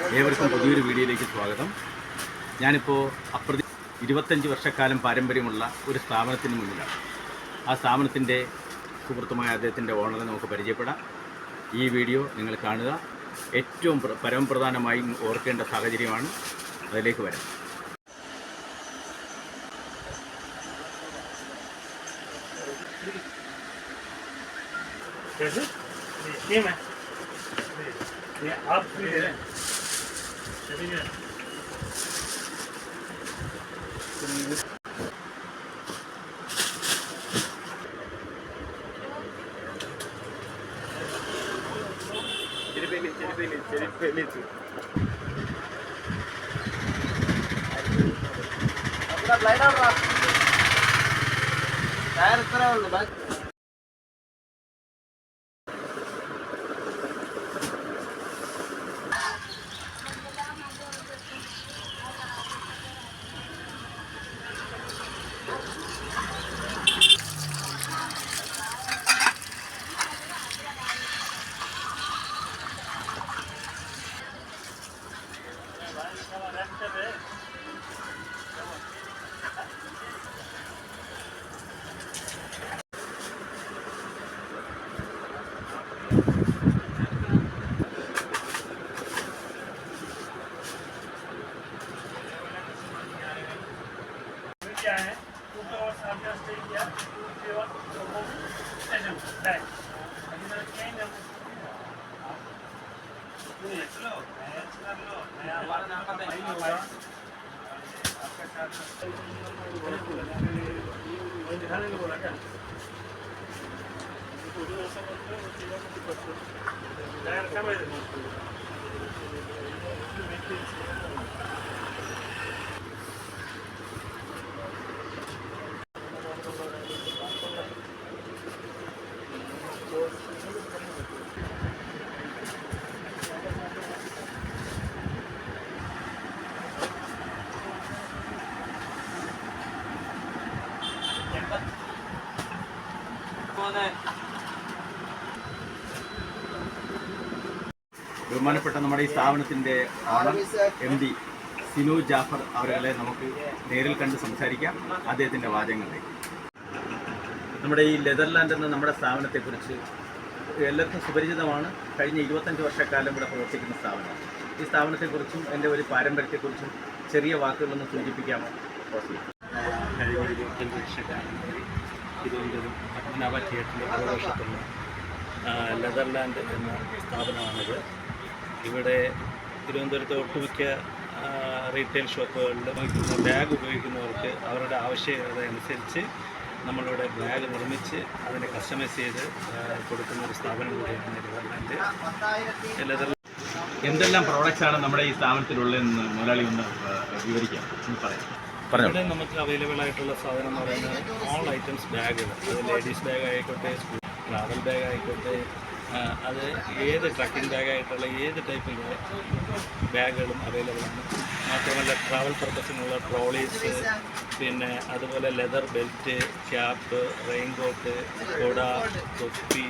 ഏവർക്കും പുതിയൊരു വീഡിയോയിലേക്ക് സ്വാഗതം. ഞാനിപ്പോൾ 25 വർഷക്കാലം പാരമ്പര്യമുള്ള ഒരു സ്ഥാപനത്തിന് മുന്നിലാണ്. ആ സ്ഥാപനത്തിൻ്റെ സുഹൃത്തുമായ അദ്ദേഹത്തിൻ്റെ ഓണറെ നമുക്ക് പരിചയപ്പെടാം. ഈ വീഡിയോ നിങ്ങൾ കാണുക. ഏറ്റവും പരമപ്രധാനമായി ഓർക്കേണ്ട സാഹചര്യമാണ്. അതിലേക്ക് വരാം. ബഹുമാനപ്പെട്ട നമ്മുടെ ഈ സ്ഥാപനത്തിൻ്റെ ഓണർ MD സിനു ജാഫർ അവരെ നമുക്ക് നേരിൽ കണ്ട് സംസാരിക്കാം. അദ്ദേഹത്തിൻ്റെ വാചകങ്ങളിലേക്ക്. നമ്മുടെ ഈ ലെതർലാൻഡ് എന്ന നമ്മുടെ സ്ഥാപനത്തെക്കുറിച്ച് എല്ലാവർക്കും സുപരിചിതമാണ്. കഴിഞ്ഞ 25 വർഷക്കാലം ഇവിടെ പ്രവർത്തിക്കുന്ന സ്ഥാപനമാണ്. ഈ സ്ഥാപനത്തെക്കുറിച്ചും എൻ്റെ ഒരു പാരമ്പര്യത്തെക്കുറിച്ചും ചെറിയ വാക്കുകളൊന്ന് സൂചിപ്പിക്കാമോ? കഴിഞ്ഞ 25 വർഷക്കാലമായി തിരുവനന്തപുരം പത്മനാഭ തിയേറ്ററിൻ്റെ പുറകുവശത്തുള്ള ലെതർലാൻഡ് എന്ന സ്ഥാപനമാണിത്. ഇവിടെ തിരുവനന്തപുരത്തെ ഒട്ടുമിക്ക റീറ്റെയിൽ ഷോപ്പുകളിൽ ബാഗ് ഉപയോഗിക്കുന്നവർക്ക് അവരുടെ ആവശ്യകത അനുസരിച്ച് നമ്മളിവിടെ ബാഗ് നിർമ്മിച്ച് അതിനെ കസ്റ്റമൈസ് ചെയ്ത് കൊടുക്കുന്ന ഒരു സ്ഥാപനം കൂടിയാണ് ലെതർലാൻഡ്. എന്തെല്ലാം പ്രോഡക്റ്റ്സാണ് നമ്മുടെ ഈ സ്ഥാപനത്തിലുള്ളതെന്ന് മുതലാളി ഒന്ന് വിവരിക്കാം, പറയാം. ഇവിടെ നമുക്ക് അവൈലബിൾ ആയിട്ടുള്ള സാധനം എന്ന് പറയുന്നത് ഓൾ ഐറ്റംസ് ബാഗുകൾ. അത് ലേഡീസ് ബാഗ് ആയിക്കോട്ടെ, ട്രാവൽ ബാഗ് ആയിക്കോട്ടെ, അത് ഏത് ട്രക്കിംഗ് ബാഗായിട്ടുള്ള ഏത് ടൈപ്പിലുള്ള ബാഗുകളും അവൈലബിൾ ആണ്. മാത്രമല്ല ട്രാവൽ പർപ്പസിനുള്ള ട്രോളീസ്, പിന്നെ അതുപോലെ ലെതർ ബെൽറ്റ്, ക്യാപ്പ്, റെയിൻകോട്ട്, കൊട, തൊപ്പി,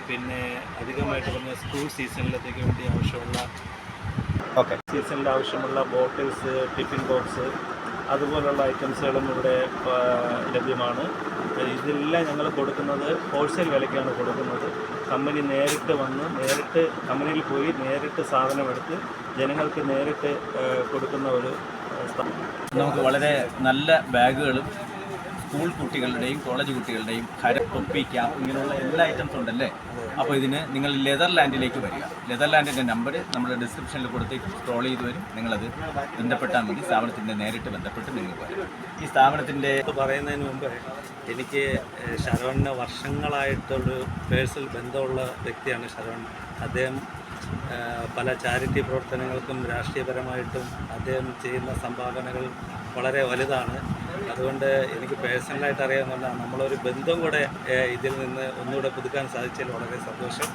പിന്നെ അധികമായിട്ട് പറഞ്ഞ സ്കൂൾ സീസണിലത്തേക്ക് വേണ്ടി ആവശ്യമുള്ള സീസണിൽ ആവശ്യമുള്ള ബോട്ടിൽസ്, ടിഫിൻ ബോക്സ്, അതുപോലുള്ള ഐറ്റംസുകളും ഇവിടെ ലഭ്യമാണ്. ഇതെല്ലാം ഞങ്ങൾ കൊടുക്കുന്നത് ഹോൾസെയിൽ വിലയ്ക്കാണ് കൊടുക്കുന്നത്. കമ്പനി നേരിട്ട് വന്ന് നേരിട്ട് കമ്പനിയിൽ പോയി നേരിട്ട് സാധനമെടുത്ത് ജനങ്ങൾക്ക് നേരിട്ട് കൊടുക്കുന്ന ഒരു നമുക്ക് വളരെ നല്ല ബാഗുകളും സ്കൂൾ കുട്ടികളുടെയും കോളേജ് കുട്ടികളുടെയും തൊപ്പി, ക്യാപ്പ്, ഇങ്ങനെയുള്ള എല്ലാ ഐറ്റംസും ഉണ്ടല്ലേ. അപ്പോൾ ഇതിന് നിങ്ങൾ ലെതർലാൻഡിലേക്ക് വരിക. ലെതർലാൻഡിൻ്റെ നമ്പർ നമ്മുടെ ഡിസ്ക്രിപ്ഷനിൽ കൊടുത്ത് സ്ക്രോൾ ചെയ്ത് വരും. നിങ്ങളത് ബന്ധപ്പെട്ടാൽ മതി. സ്ഥാപനത്തിൻ്റെ നേരിട്ട് ബന്ധപ്പെട്ട് നിങ്ങൾക്ക് വരും. ഈ സ്ഥാപനത്തിൻ്റെ പറയുന്നതിന് മുമ്പ് എനിക്ക് ശരവണിന് വർഷങ്ങളായിട്ടൊരു പേഴ്സണൽ ബന്ധമുള്ള വ്യക്തിയാണ് ശരവൺ. അദ്ദേഹം പല ചാരിറ്റി പ്രവർത്തനങ്ങൾക്കും രാഷ്ട്രീയപരമായിട്ടും അദ്ദേഹം ചെയ്യുന്ന സംഭാവനകൾ വളരെ വലുതാണ്. അതുകൊണ്ട് എനിക്ക് പേഴ്സണലായിട്ട് അറിയാവുന്ന നമ്മളൊരു ബന്ധം കൂടെ ഇതിൽ നിന്ന് ഒന്നുകൂടെ പുതുക്കാൻ സാധിച്ചതിൽ വളരെ സന്തോഷം.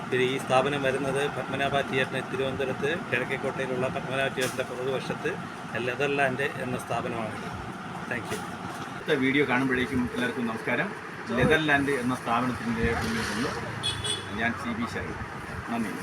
പിന്നെ ഈ സ്ഥാപനം വരുന്നത് പത്മനാഭ തിയേറ്ററിന് തിരുവനന്തപുരത്ത് കിഴക്കേക്കോട്ടയിലുള്ള പത്മനാഭ തിയേറ്ററിൻ്റെ പുറകുവശത്ത് ലെതർലാൻഡ് എന്ന സ്ഥാപനമാണിത്. Thank you. അടുത്ത വീഡിയോ കാണുമ്പോഴേക്കും എല്ലാവർക്കും നമസ്കാരം. ലെതർലാൻഡ് എന്ന സ്ഥാപനത്തിൻ്റെ മുന്നിൽ നിന്ന് ഞാൻ CB ഷാഹിദ്. നന്ദി.